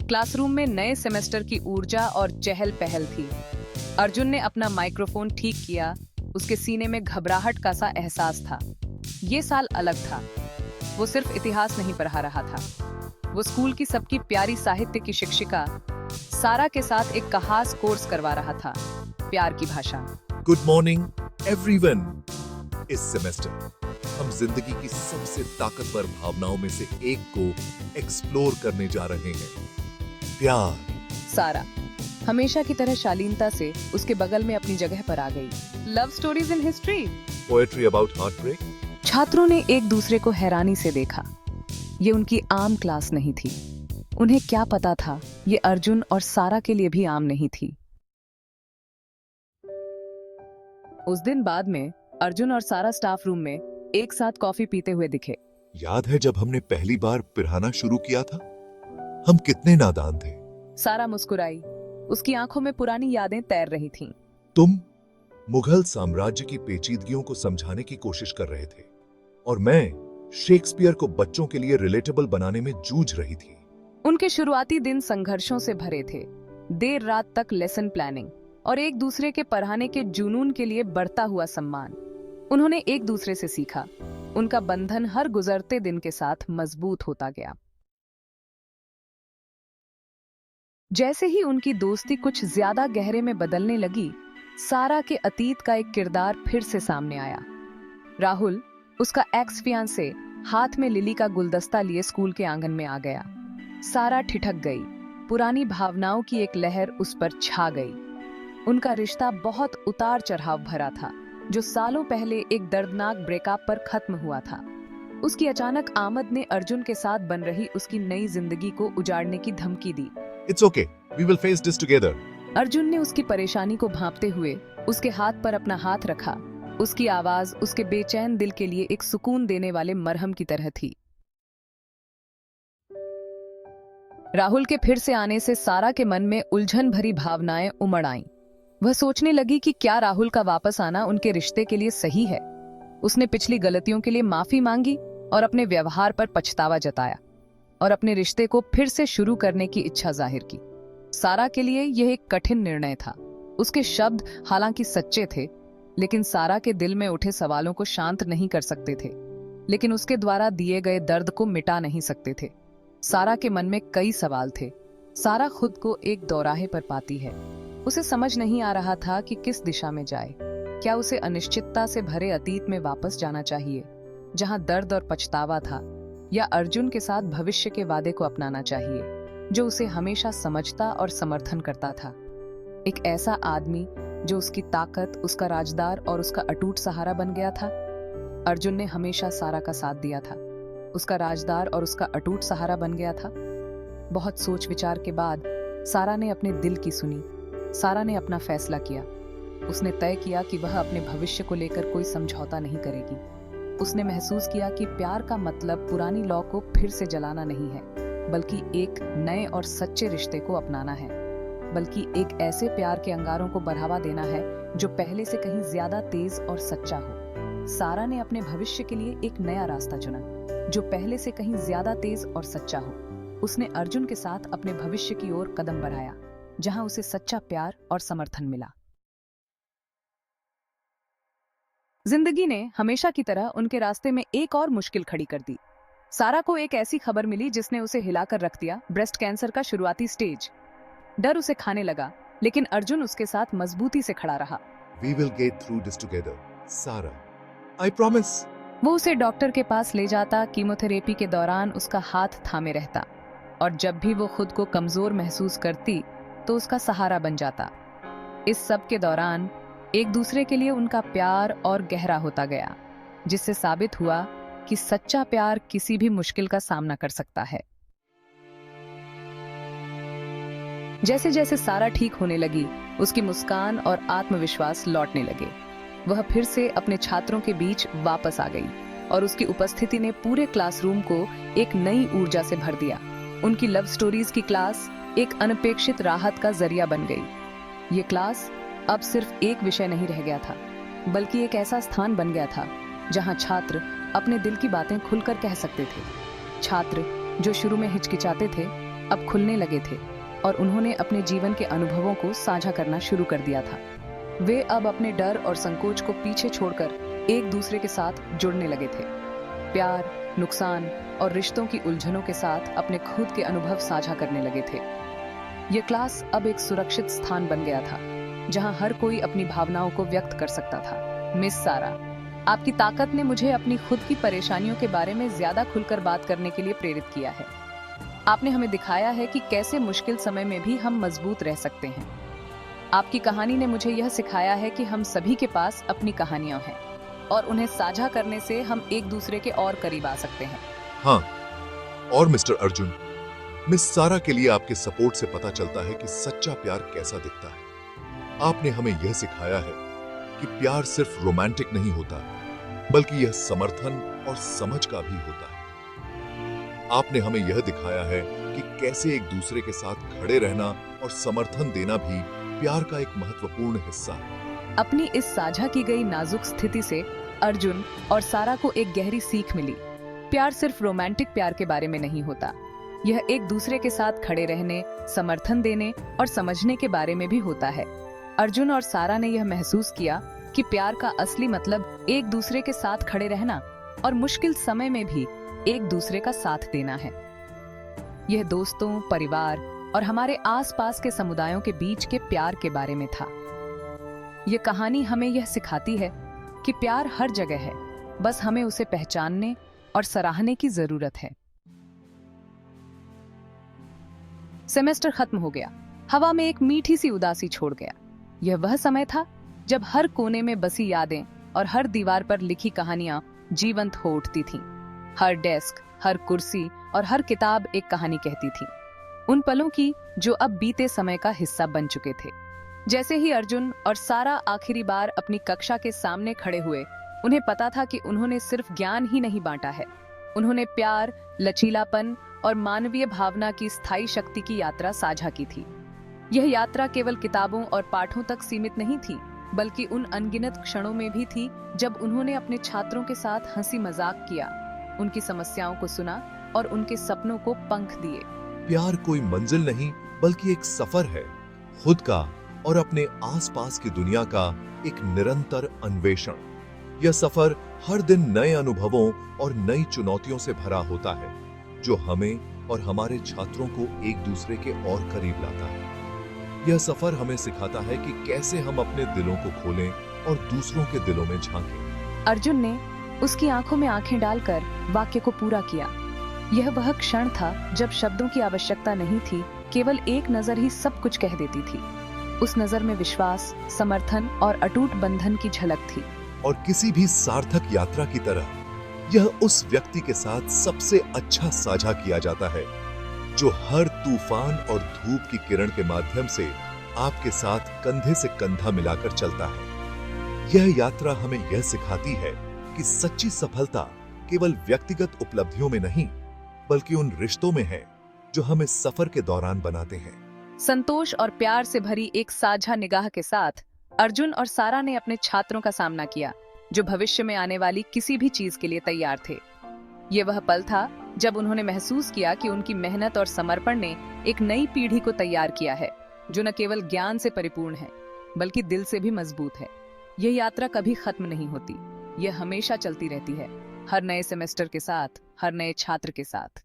Classroom में नए semester की ऊर्जा और चहल पहल थी। अर्जुन ने अपना माइक्रोफोन ठीक किया। उसके सीने में घबराहट का सा एहसास था। ये साल अलग था। वो सिर्फ इतिहास नहीं पढ़ा रहा था, वो स्कूल की सबकी प्यारी साहित्य की शिक्षिका सारा के साथ एक खास कोर्स करवा रहा था, प्यार की भाषा। Good morning everyone. इस सेमेस्टर हम जिंदगी की सबसे ताकतवर भावनाओं में से एक को एक्सप्लोर करने जा रहे हैं, प्यार। सारा हमेशा की तरह शालीनता से उसके बगल में अपनी जगह पर आ गई। Love stories in history, poetry about heart break. छात्रों ने एक दूसरे को हैरानी से देखा। ये उनकी आम क्लास नहीं थी। उन्हें क्या पता था, ये अर्जुन और सारा के लिए भी आम नहीं थी। उस दिन बाद में अर्जुन और सारा स्टाफ रूम में एक साथ कॉफी पीते हुए दिखे। याद है जब हमने पहली बार पिराना शुरू किया था? हम कितने नादान थे। सारा मुस्कुराई। उसकी आंखों में पुरानी यादें तैर रही थीं। तुम मुगल साम्राज्य की पेचीदगियों को समझाने की कोशिश कर रहे थे और मैं शेक्सपियर को बच्चों के लिए रिलेटेबल बनाने में जूझ रही थी। उनके शुरुआती दिन संघर्षों से भरे थे। देर रात तक लेसन प्लानिंग और एक दूसरे के पढ़ाने के जुनून के लिए बढ़ता हुआ सम्मान। उन्होंने एक दूसरे से सीखा। उनका बंधन हर गुजरते दिन के साथ मजबूत होता गया। जैसे ही उनकी दोस्ती कुछ ज्यादा गहरे में बदलने लगी, सारा के अतीत का एक किरदार फिर से सामने आया। राहुल, उसका एक्स फियांसे, हाथ में लिली का गुलदस्ता लिए स्कूल के आंगन में आ गया। सारा ठिठक गई। पुरानी भावनाओं की एक लहर उस पर छा गई। उनका रिश्ता बहुत उतार चढ़ाव भरा था, जो सालों पहले एक दर्दनाक ब्रेकअप पर खत्म हुआ था। उसकी अचानक आमद ने अर्जुन के साथ बन रही उसकी नई जिंदगी को उजाड़ने की धमकी दी। It's okay, we will face this together. Arjun ने उसकी परेशानी को भांपते हुए उसके हाथ पर अपना हाथ रखा। उसकी आवाज उसके बेचैन दिल के लिए एक सुकून देने वाले मरहम की तरह थी। राहुल के फिर से आने से सारा के मन में उलझन भरी भावनाएं उमड़ आईं। वह सोचने लगी कि क्या राहुल का वापस आना उनके रिश्ते के लिए सही है। उसने पिछली गलतियों के लिए माफी मांगी और अपने व्यवहार पर पछतावा जताया और अपने रिश्ते को फिर से शुरू करने की इच्छा जाहिर की। सारा के लिए यह एक कठिन निर्णय था। उसके शब्द हालांकि सच्चे थे, लेकिन सारा के दिल में उठे सवालों को शांत नहीं कर सकते थे, लेकिन उसके द्वारा दिए गए दर्द को मिटा नहीं सकते थे। सारा के मन में कई सवाल थे। सारा खुद को एक दौराहे पर पाती है। उसे समझ नहीं आ रहा था कि किस दिशा में जाए। क्या उसे अनिश्चितता से भरे अतीत में वापस जाना चाहिए, जहां दर्द और पछतावा था, या अर्जुन के साथ भविष्य के वादे को अपनाना चाहिए, जो उसे हमेशा समझता और समर्थन करता था। एक ऐसा आदमी जो उसकी ताकत, उसका राजदार और उसका अटूट सहारा बन गया था। अर्जुन ने हमेशा सारा का साथ दिया था, उसका राजदार और उसका अटूट सहारा बन गया था। बहुत सोच विचार के बाद सारा ने अपने दिल की सुनी। सारा ने अपना फैसला किया। उसने तय किया कि वह अपने भविष्य को लेकर कोई समझौता नहीं करेगी। उसने महसूस किया कि प्यार का मतलब पुरानी लौ को फिर से जलाना नहीं है, बल्कि एक नए और सच्चे रिश्ते को अपनाना है, बल्कि एक ऐसे प्यार के अंगारों को बढ़ावा देना है जो पहले से कहीं ज्यादा तेज और सच्चा हो। सारा ने अपने भविष्य के लिए एक नया रास्ता चुना, जो पहले से कहीं ज्यादा तेज और सच्चा हो। उसने अर्जुन के साथ अपने भविष्य की ओर कदम बढ़ाया, जहां उसे सच्चा प्यार और समर्थन मिला। जिंदगी ने हमेशा की तरह उनके रास्ते में एक और मुश्किल खड़ी कर दी। सारा को एक ऐसी खबर मिली जिसने उसे हिलाकर रख दिया। ब्रेस्ट कैंसर का शुरुआती स्टेज। डर उसे खाने लगा, लेकिन अर्जुन उसके साथ मजबूती से खड़ा रहा। We will get through this together, Sarah. I promise. वो उसे डॉक्टर के पास ले जाता, कीमोथेरेपी के दौरान उसका हाथ थामे रहता, और जब भी वो खुद को कमजोर महसूस करती तो उसका सहारा बन जाता। इस सब के दौरान एक दूसरे के लिए उनका प्यार और गहरा होता गया, जिससे साबित हुआ कि सच्चा प्यार किसी भी मुश्किल का सामना कर सकता है। जैसे जैसे सारा ठीक होने लगी, उसकी मुस्कान और आत्मविश्वास लौटने लगे। वह फिर से अपने छात्रों के बीच वापस आ गई और उसकी उपस्थिति ने पूरे क्लासरूम को एक नई ऊर्जा से भर दिया। उनकी लव स्टोरीज की क्लास एक अनपेक्षित राहत का जरिया बन गई। ये क्लास अब सिर्फ एक विषय नहीं रह गया था, बल्कि एक ऐसा स्थान बन गया था जहां छात्र अपने दिल की बातें खुलकर कह सकते थे। छात्र जो शुरू में हिचकिचाते थे, अब खुलने लगे थे और उन्होंने अपने जीवन के अनुभवों को साझा करना शुरू कर दिया था। वे अब अपने डर और संकोच को पीछे छोड़कर एक दूसरे के साथ जुड़ने लगे थे। प्यार, नुकसान और रिश्तों की उलझनों के साथ अपने खुद के अनुभव साझा करने लगे थे। यह क्लास अब एक सुरक्षित स्थान बन गया था, जहां हर कोई अपनी भावनाओं को व्यक्त कर सकता था। मिस सारा, आपकी ताकत ने मुझे अपनी खुद की परेशानियों के बारे में ज्यादा खुलकर बात करने के लिए प्रेरित किया है। आपने हमें दिखाया है कि कैसे मुश्किल समय में भी हम मजबूत रह सकते हैं। आपकी कहानी ने मुझे यह सिखाया है कि हम सभी के पास अपनी कहानियां हैं और उन्हें साझा करने से हम एक दूसरे के और करीब आ सकते हैं। हाँ, और मिस्टर अर्जुन, मिस सारा के लिए आपके सपोर्ट से पता चलता है कि सच्चा प्यार कैसा दिखता है। आपने हमें यह सिखाया है कि प्यार सिर्फ रोमांटिक नहीं होता, बल्कि यह समर्थन और समझ का भी होता है। आपने हमें यह दिखाया है कि कैसे एक दूसरे के साथ खड़े रहना और समर्थन देना भी प्यार का एक महत्वपूर्ण हिस्सा है। अपनी इस साझा की गई नाजुक स्थिति से अर्जुन और सारा को एक गहरी सीख मिली। प्यार सिर्फ रोमांटिक प्यार के बारे में नहीं होता, यह एक दूसरे के साथ खड़े रहने, समर्थन देने और समझने के बारे में भी होता है। अर्जुन और सारा ने यह महसूस किया कि प्यार का असली मतलब एक दूसरे के साथ खड़े रहना और मुश्किल समय में भी एक दूसरे का साथ देना है। यह दोस्तों, परिवार और हमारे आसपास के समुदायों के बीच के प्यार के बारे में था। यह कहानी हमें यह सिखाती है कि प्यार हर जगह है, बस हमें उसे पहचानने और सराहने की जरूरत है। सेमेस्टर खत्म हो गया, हवा में एक मीठी सी उदासी छोड़ गया। यह वह समय था जब हर कोने में बसी यादें और हर दीवार पर लिखी कहानियां जीवंत हो उठती थीं। हर डेस्क, हर कुर्सी और हर किताब एक कहानी कहती थी, उन पलों की जो अब बीते समय का हिस्सा बन चुके थे। जैसे ही अर्जुन और सारा आखिरी बार अपनी कक्षा के सामने खड़े हुए, उन्हें पता था कि उन्होंने सिर्फ ज्ञान ही नहीं बांटा है, उन्होंने प्यार, लचीलापन और मानवीय भावना की स्थायी शक्ति की यात्रा साझा की थी। यह यात्रा केवल किताबों और पाठों तक सीमित नहीं थी, बल्कि उन अनगिनत क्षणों में भी थी जब उन्होंने अपने छात्रों के साथ हंसी मजाक किया, उनकी समस्याओं को सुना और उनके सपनों को पंख दिए। प्यार कोई मंजिल नहीं, बल्कि एक सफर है, खुद का और अपने आसपास की दुनिया का एक निरंतर अन्वेषण। यह सफर हर दिन नए अनुभवों और नई चुनौतियों से भरा होता है, जो हमें और हमारे छात्रों को एक दूसरे के और करीब लाता है। यह सफर हमें सिखाता है कि कैसे हम अपने दिलों को खोलें और दूसरों के दिलों में झांकें। अर्जुन ने उसकी आंखों में आंखें डालकर वाक्य को पूरा किया। यह वह क्षण था जब शब्दों की आवश्यकता नहीं थी, केवल एक नजर ही सब कुछ कह देती थी। उस नजर में विश्वास, समर्थन और अटूट बंधन की झलक थी। और किसी भी सार्थक यात्रा की तरह यह उस व्यक्ति के साथ सबसे अच्छा साझा किया जाता है, जो हर तूफान और धूप की किरण के माध्यम से आपके साथ कंधे से कंधा मिलाकर चलता है। यह यात्रा हमें यह सिखाती है कि सच्ची सफलता केवल व्यक्तिगत उपलब्धियों में नहीं, बल्कि उन रिश्तों में है जो हमें सफर के दौरान बनाते हैं। संतोष और प्यार से भरी एक साझा निगाह के साथ अर्जुन और सारा ने अपने छात्रों का सामना किया, जो भविष्य में आने वाली किसी भी चीज के लिए तैयार थे। ये वह पल था जब उन्होंने महसूस किया कि उनकी मेहनत और समर्पण ने एक नई पीढ़ी को तैयार किया है, जो न केवल ज्ञान से परिपूर्ण है, बल्कि दिल से भी मजबूत है। यह यात्रा कभी खत्म नहीं होती, यह हमेशा चलती रहती है, हर नए सेमेस्टर के साथ, हर नए छात्र के साथ।